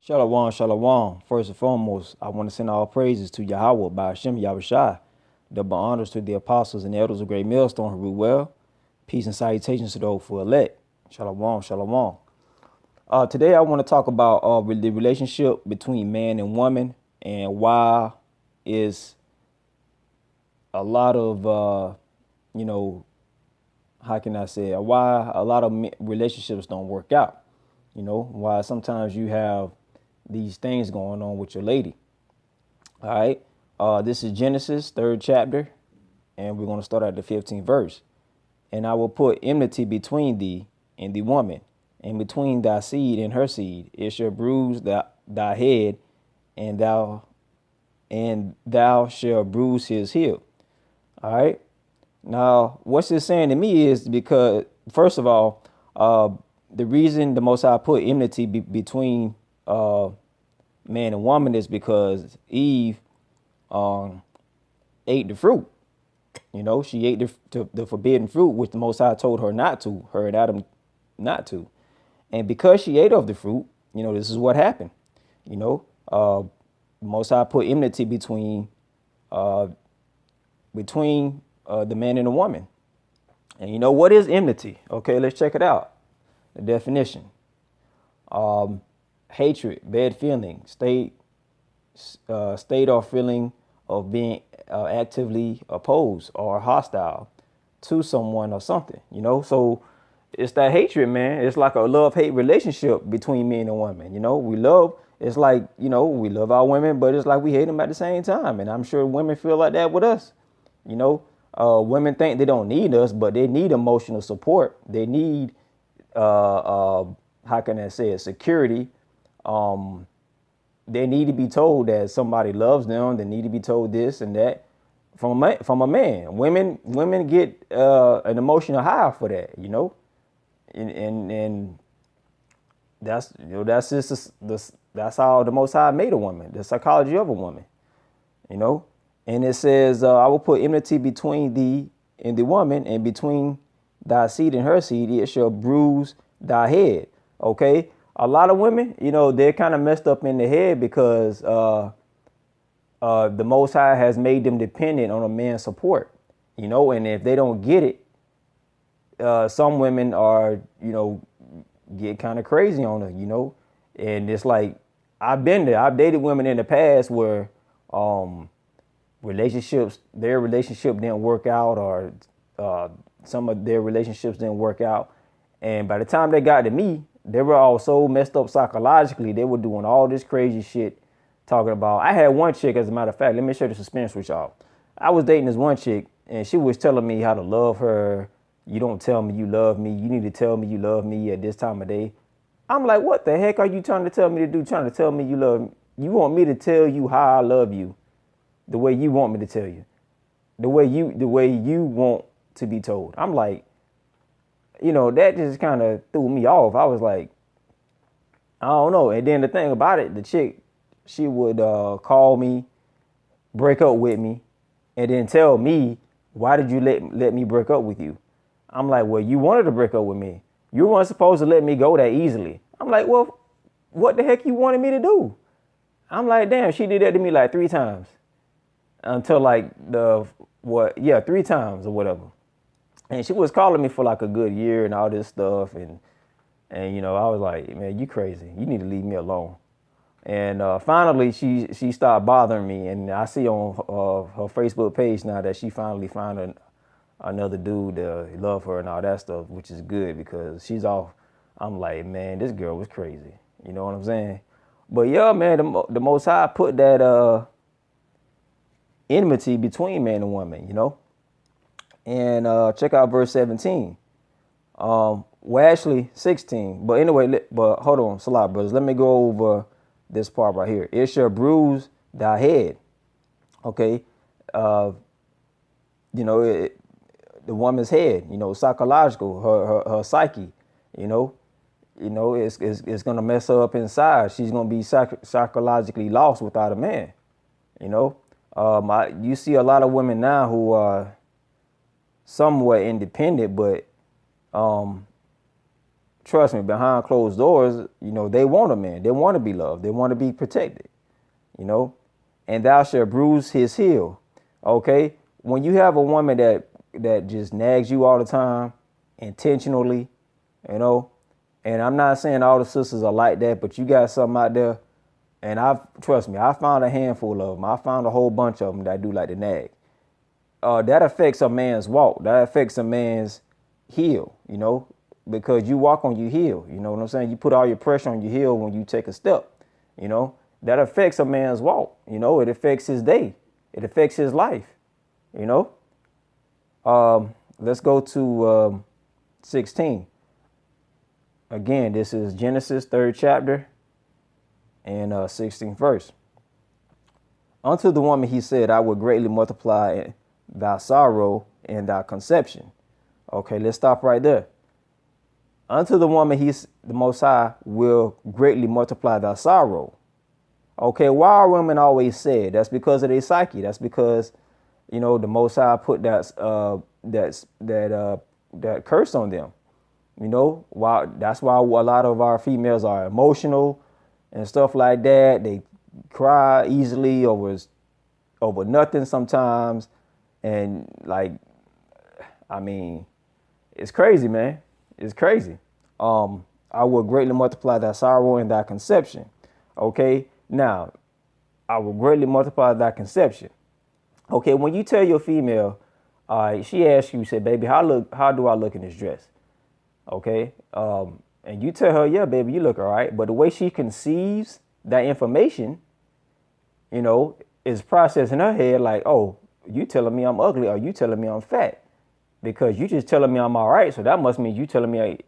Shalom, shalom. First and foremost, I want to send all praises to Yahweh by Hashem Yahushai. Double honors to the apostles and elders of Great Millstone who rule well. Peace and salutations to those who elect. Shalom, shalom. Today I want to talk about the relationship between man and woman and why is a lot of, how can I say it? Why a lot of relationships don't work out. Why sometimes you have these things going on with your lady. All right. This is Genesis, 3rd chapter, and we're going to start at the 15th verse. And I will put enmity between thee and the woman, and between thy seed and her seed. It shall bruise thy head, and thou shalt bruise his heel. All right. Now, what's this saying to me is because, first of all, the reason the Most High put enmity between man and woman is because Eve ate the fruit. She ate the forbidden fruit, which the Most High told her not to, her and Adam not to. And because she ate of the fruit, this is what happened. The Most High put enmity between the man and the woman. And what is enmity? Okay, let's check it out. The definition. Hatred, bad feeling, state or feeling of being actively opposed or hostile to someone or something, So it's that hatred, man. It's like a love-hate relationship between men and women. We love, it's like, we love our women, but it's like we hate them at the same time. And I'm sure women feel like that with us. Women think they don't need us, but they need emotional support. They need, how can I say it, security. They need to be told that somebody loves them. They need to be told this and that from a man. Women get an emotional high for that, and that's just that's how the Most High made a woman. The psychology of a woman, And it says, I will put enmity between thee and the woman, and between thy seed and her seed, it shall bruise thy head. Okay. A lot of women, they're kind of messed up in the head because the Most High has made them dependent on a man's support, and if they don't get it, some women are, get kind of crazy on her, and it's like, I've been there. I've dated women in the past where their relationship didn't work out, or some of their relationships didn't work out. And by the time they got to me, they were all so messed up psychologically. They were doing all this crazy shit, talking about, I had one chick, as a matter of fact, let me share the suspense with y'all. I was dating this one chick, and she was telling me how to love her. You don't tell me you love me. You need to tell me you love me at this time of day. I'm like, what the heck are you trying to tell me to do? Trying to tell me you love me? You want me to tell you how I love you the way you want me to tell you, the way you want to be told. I'm like, that just kind of threw me off. I was like, I don't know. And then the thing about it, the chick, she would call me, break up with me, and then tell me, why did you let me break up with you? I'm like, well, you wanted to break up with me. You weren't supposed to let me go that easily. I'm like, well, what the heck you wanted me to do? I'm like, damn, she did that to me like 3 times. Until like 3 times or whatever. And she was calling me for like a good year and all this stuff. And I was like, man, you crazy. You need to leave me alone. And finally, she started bothering me. And I see on her Facebook page now that she finally found another dude that love her and all that stuff, which is good because she's off. I'm like, man, this girl was crazy. You know what I'm saying? But yeah, man, the Most High put that enmity between man and woman, And check out verse 17. Well, actually 16. But anyway, but hold on, Salah, brothers. Let me go over this part right here. It shall bruise thy head. Okay. The woman's head, psychological, her psyche, it's gonna mess her up inside. She's gonna be psychologically lost without a man. You see a lot of women now who are somewhat independent, but trust me, behind closed doors, they want a man. They want to be loved. They want to be protected, you know. And thou shalt bruise his heel. Okay? When you have a woman that just nags you all the time, intentionally, and I'm not saying all the sisters are like that, but you got something out there, and trust me, I found a handful of them. I found a whole bunch of them that do like to nag. That affects a man's walk. That affects a man's heel, because you walk on your heel. You know what I'm saying? You put all your pressure on your heel when you take a step, that affects a man's walk. It affects his day. It affects his life, Let's go to 16. Again, this is Genesis 3rd chapter and 16th verse. Unto the woman he said, I will greatly multiply thy sorrow and thy conception. Okay, let's stop right there. Unto the woman the Most High will greatly multiply thy sorrow. Okay, why are women always sad? That's because of their psyche. That's because, the Most High put that curse on them. Why? That's why a lot of our females are emotional and stuff like that. They cry easily over nothing sometimes, and it's crazy, man. It's crazy. I will greatly multiply thy sorrow and thy conception. Okay, now I will greatly multiply thy conception. Okay, when you tell your female, she asks you, say, baby, how do I look in this dress? Okay, and you tell her, yeah, baby, you look all right. But the way she conceives that information, is processed in her head like, oh, you telling me I'm ugly, or you telling me I'm fat, because you just telling me I'm all right. So that must mean you telling me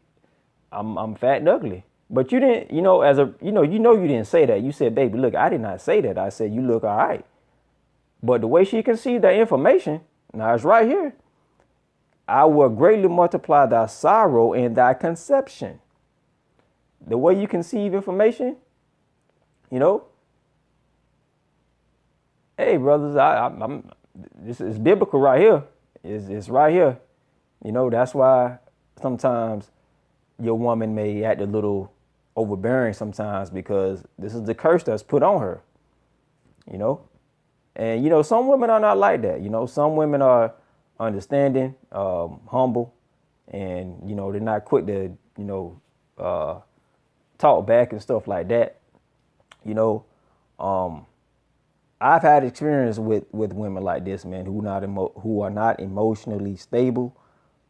I'm fat and ugly. But you didn't, you didn't say that. You said, baby, look, I did not say that. I said you look all right. But the way she conceived that information, now it's right here. I will greatly multiply thy sorrow and thy conception. The way you conceive information, hey, brothers, this is biblical right here. It's right here. That's why sometimes your woman may act a little overbearing sometimes, because this is the curse that's put on her, And, some women are not like that. Some women are understanding, humble, and, they're not quick to, talk back and stuff like that. I've had experience with women like this, man, who are not emotionally stable,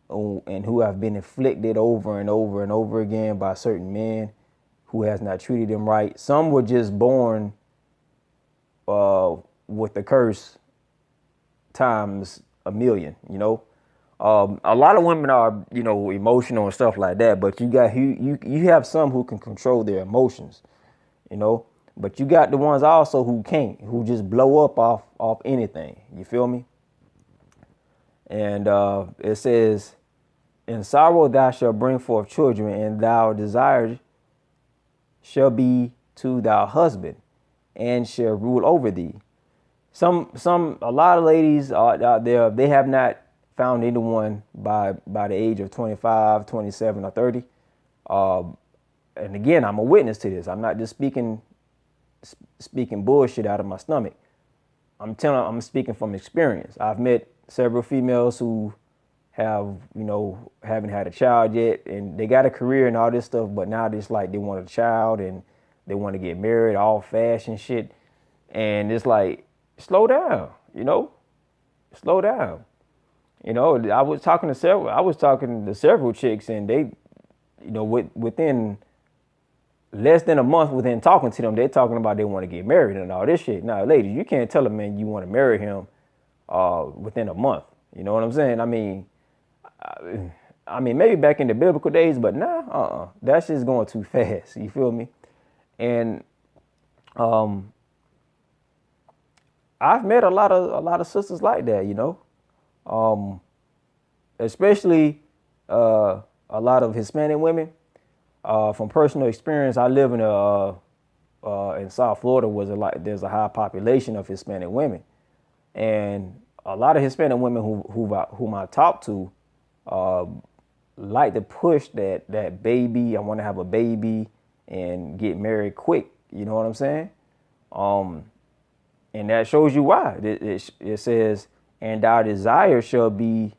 and who have been inflicted over and over and over again by certain men who has not treated them right. Some were just born with the curse times a million, A lot of women are, emotional and stuff like that, but you have some who can control their emotions, But you got the ones also who can't, who just blow up off anything. You feel me? And it says, in sorrow thou shalt bring forth children, and thou desire shall be to thy husband, and shall rule over thee. A lot of ladies out there, they have not found anyone by the age of 25, 27, or 30. And again, I'm a witness to this. I'm not just speaking bullshit out of my stomach. I'm speaking from experience. I've met several females who haven't had a child yet, and they got a career and all this stuff, but now it's like they want a child and they want to get married, all fast and shit. And it's like, slow down, slow down. I was talking to several chicks, and they, within less than a month, within talking to them, they're talking about they want to get married and all this shit. Now, ladies, you can't tell a man you want to marry him within a month. You know what I'm saying? I mean, maybe back in the biblical days, but now, that's just going too fast. You feel me? And I've met a lot of sisters like that, especially a lot of Hispanic women. From personal experience, I live in South Florida, there's a high population of Hispanic women, and a lot of Hispanic women whom I talk to, like to push that baby. I want to have a baby and get married quick. You know what I'm saying? And that shows you why. It says, and thy desire shall be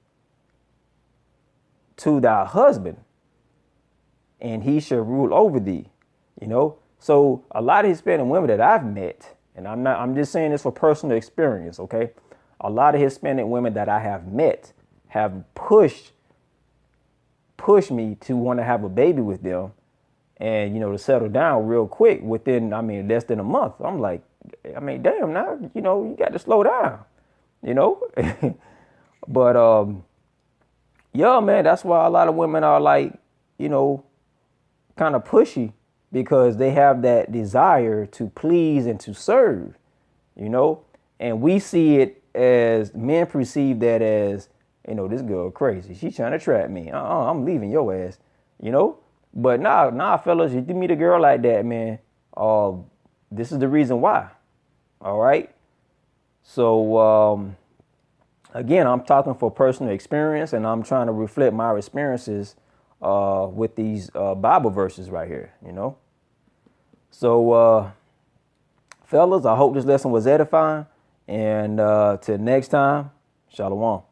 to thy husband, and he shall rule over thee. You know, so a lot of Hispanic women that I've met, and I'm just saying this for personal experience, okay? A lot of Hispanic women that I have met have pushed me to want to have a baby with them, and to settle down real quick within, less than a month. I'm like, damn, now, you got to slow down, but yeah, man, that's why a lot of women are like, kind of pushy, because they have that desire to please and to serve, and we see it as, men perceive that as, this girl crazy. She's trying to trap me. I'm leaving your ass, But nah, fellas, if you meet a girl like that, man, this is the reason why. All right. So, again, I'm talking for personal experience, and I'm trying to reflect my experiences with these Bible verses right here, So, fellas, I hope this lesson was edifying. And till next time, Shalom.